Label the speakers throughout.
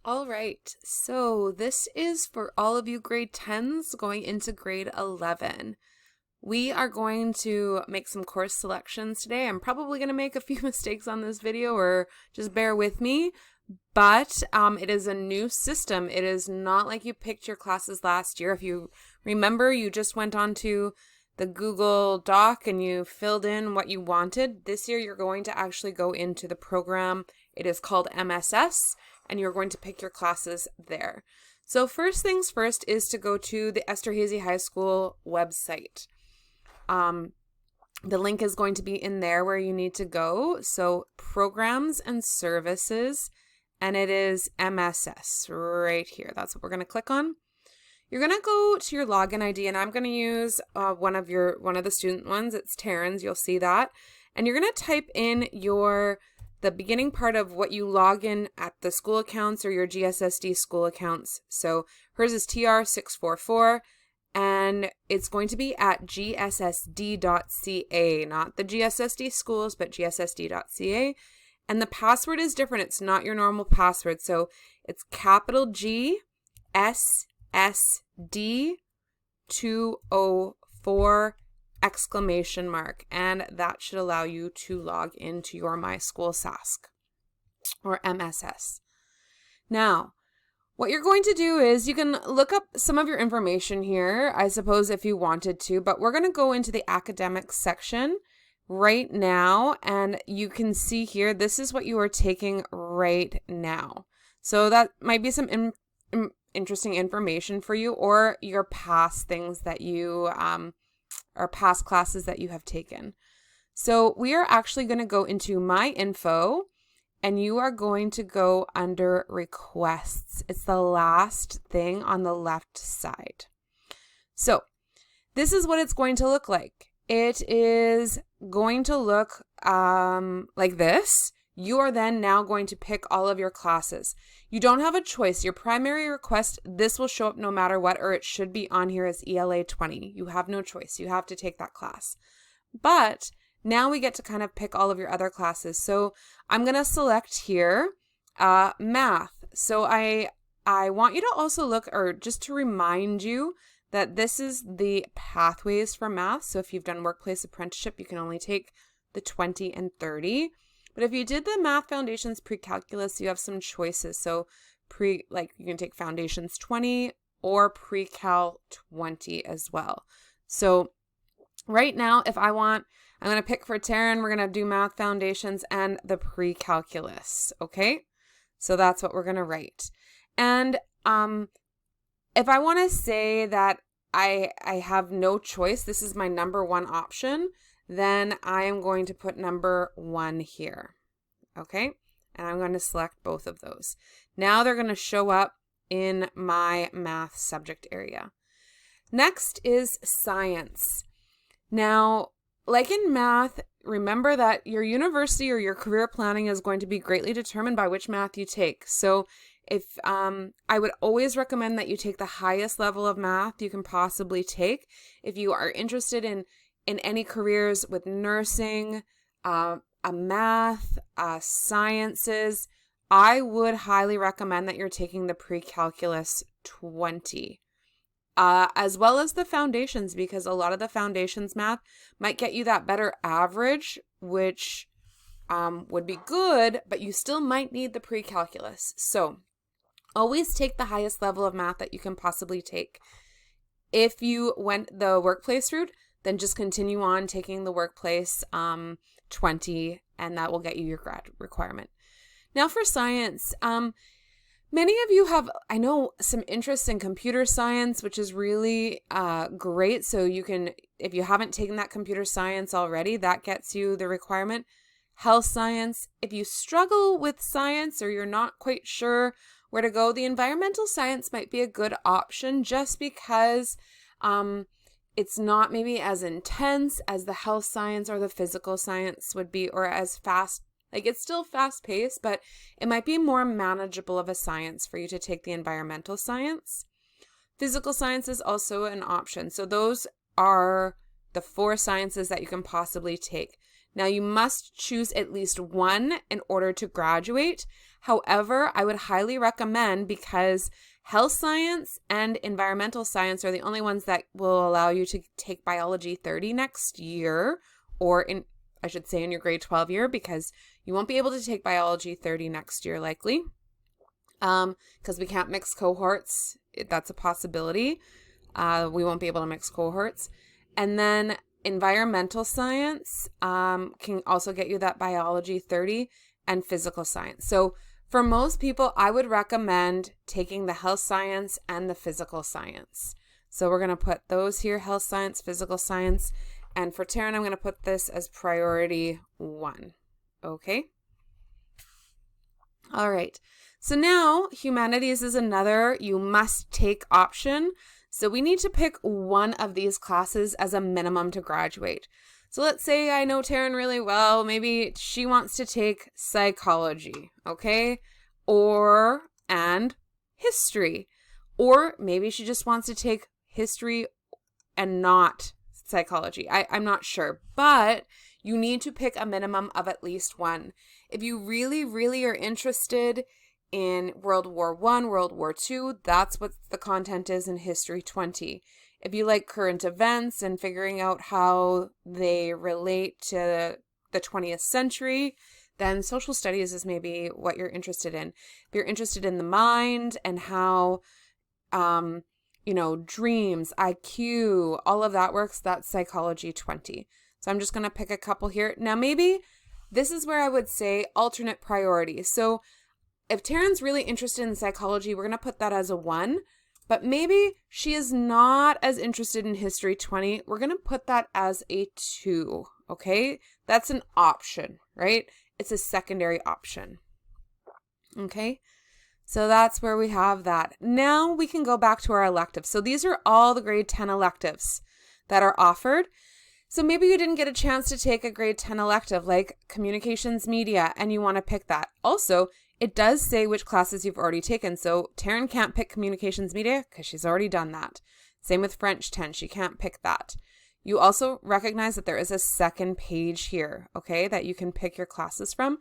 Speaker 1: All right, so this is for all of you grade 10s going into grade 11. We are going to make some course selections today. I'm probably going to make a few mistakes on this video, or just bear with me, but it is a new system. It is not like you picked your classes last year. If you remember, you just went on to the Google Doc and you filled in what you wanted. This year, you're going to actually go into the program. It is called MSS, and you're going to pick your classes there. So first things first is to go to the Esterhazy High School website. The link is going to be in there where you need to go. So programs and services, and it is MSS right here. That's what we're going to click on. You're going to go to your login ID, and I'm going to use one of the student ones. It's Taryn's. You'll see that. And you're going to type in the beginning part of what you log in at the school accounts or your GSSD school accounts. So hers is TR644, and it's going to be at gssd.ca, not the GSSD schools, but gssd.ca. And the password is different. It's not your normal password. So it's capital G SSD 204 exclamation mark, and that should allow you to log into your My School Sask or MSS. Now, what you're going to do is you can look up some of your information here, I suppose, if you wanted to, but we're going to go into the academics section right now, and you can see here, this is what you are taking right now. So that might be some interesting information for you, or your past things that you or past classes that you have taken. So we are actually going to go into My Info, and you are going to go under Requests. It's the last thing on the left side. So this is what it's going to look like. It is going to look like this. You are then now going to pick all of your classes. You don't have a choice. Your primary request, this will show up no matter what, or it should be on here as ELA 20. You have no choice. You have to take that class. But now we get to kind of pick all of your other classes. So I'm going to select here math. So I want you to also look, or just to remind you, that this is the pathways for math. So if you've done workplace apprenticeship, you can only take the 20 and 30. But if you did the Math Foundations Pre-Calculus, you have some choices. So you can take Foundations 20 or Pre-Cal 20 as well. So right now, I'm going to pick for Taryn, we're going to do Math Foundations and the Pre-Calculus, okay? So that's what we're going to write. And if I want to say that I have no choice, this is my number one option, then I am going to put number 1 here, okay? And I'm going to select both of those. Now they're going to show up in my math subject area. Next is science. Now, like in math, remember that your university or your career planning is going to be greatly determined by which math you take. So if I would always recommend that you take the highest level of math you can possibly take. If you are interested in any careers with nursing, math, sciences, I would highly recommend that you're taking the Pre-Calculus 20, as well as the foundations, because a lot of the foundations math might get you that better average, which would be good, but you still might need the Pre-Calculus. So always take the highest level of math that you can possibly take. If you went the workplace route, then just continue on taking the workplace 20, and that will get you your grad requirement. Now for science, many of you have, I know, some interest in computer science, which is really great. So you can, if you haven't taken that computer science already, that gets you the requirement. Health science, if you struggle with science or you're not quite sure where to go, the environmental science might be a good option, just because it's not maybe as intense as the health science or the physical science would be, or as fast. Like, it's still fast paced, but it might be more manageable of a science for you to take the environmental science. Physical science is also an option. So those are the 4 sciences that you can possibly take. Now, you must choose at least one in order to graduate. However, I would highly recommend, because health science and environmental science are the only ones that will allow you to take biology 30 next year, or I should say in your grade 12 year, because you won't be able to take biology 30 next year likely, because we can't mix cohorts. That's a possibility. We won't be able to mix cohorts. And then environmental science can also get you that biology 30, and physical science. So for most people, I would recommend taking the health science and the physical science. So we're going to put those here, health science, physical science. And for Taryn, I'm going to put this as priority 1. Okay. All right. So now humanities is another you must take option. So we need to pick one of these classes as a minimum to graduate. So let's say I know Taryn really well. Maybe she wants to take psychology, okay? And history. Or maybe she just wants to take history and not psychology. I'm not sure. But you need to pick a minimum of at least one. If you really, really are interested in World War I, World War II, that's what the content is in History 20. If you like current events and figuring out how they relate to the 20th century, then social studies is maybe what you're interested in. If you're interested in the mind and how, dreams, IQ, all of that works, that's Psychology 20. So I'm just going to pick a couple here. Now, maybe this is where I would say alternate priority. So if Taryn's really interested in psychology, we're going to put that as a 1. But maybe she is not as interested in History 20. We're going to put that as a 2, okay? That's an option, right? It's a secondary option, okay? So that's where we have that. Now we can go back to our electives. So these are all the grade 10 electives that are offered. So maybe you didn't get a chance to take a grade 10 elective like communications media and you want to pick that. Also, it does say which classes you've already taken. So Taryn can't pick communications media because she's already done that. Same with French 10. She can't pick that. You also recognize that there is a second page here, okay, that you can pick your classes from.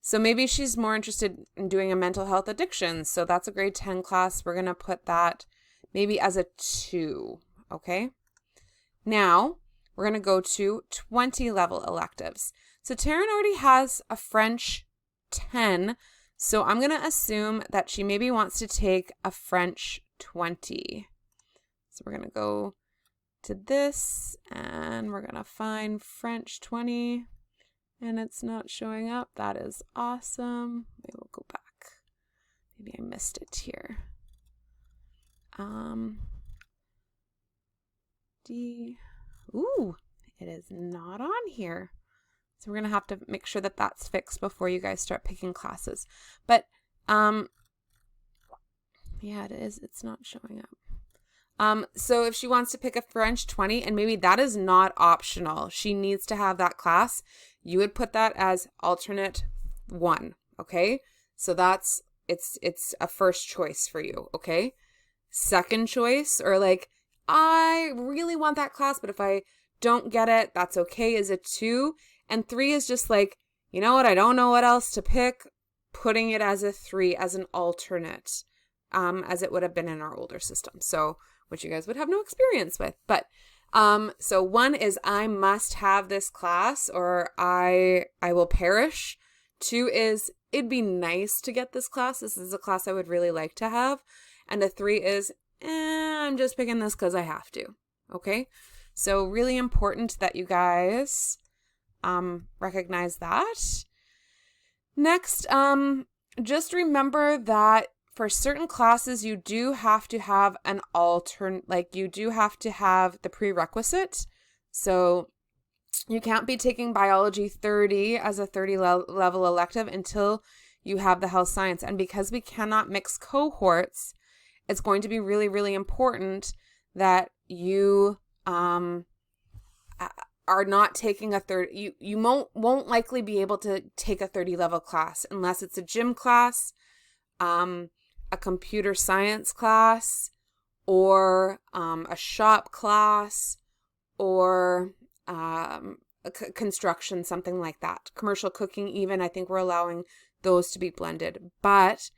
Speaker 1: So maybe she's more interested in doing a mental health addiction. So that's a grade 10 class. We're going to put that maybe as a 2, okay? Now, we're going to go to 20 level electives. So Taryn already has a French 10. So I'm going to assume that she maybe wants to take a French 20. So we're going to go to this and we're going to find French 20 and it's not showing up. That is awesome. Maybe we'll go back. Maybe I missed it here. Ooh, it is not on here. So we're going to have to make sure that that's fixed before you guys start picking classes. But, yeah, it is. It's not showing up. So if she wants to pick a French 20, and maybe that is not optional, she needs to have that class, you would put that as alternate 1, okay? So it's a first choice for you, okay? Second choice, or like, I really want that class, but if I don't get it, that's okay, is a 2. And 3 is just like, you know what, I don't know what else to pick, putting it as a 3, as an alternate, as it would have been in our older system. So, which you guys would have no experience with. But, so 1 is I must have this class or I will perish. 2 is it'd be nice to get this class. This is a class I would really like to have. And a 3 is, I'm just picking this because I have to. Okay. So really important that you guys recognize that. Next, just remember that for certain classes, you do have to have an you do have to have the prerequisite. So you can't be taking biology 30 as a 30 level elective until you have the health science. And because we cannot mix cohorts, it's going to be really, really important that you, are not taking a 30, you won't likely be able to take a 30 level class unless it's a gym class, a computer science class, or a shop class, or construction, something like that. Commercial cooking even, I think we're allowing those to be blended, but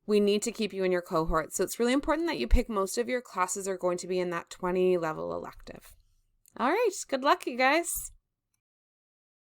Speaker 1: we need to keep you in your cohort. So it's really important that you pick most of your classes are going to be in that 20 level elective. All right, good luck, you guys.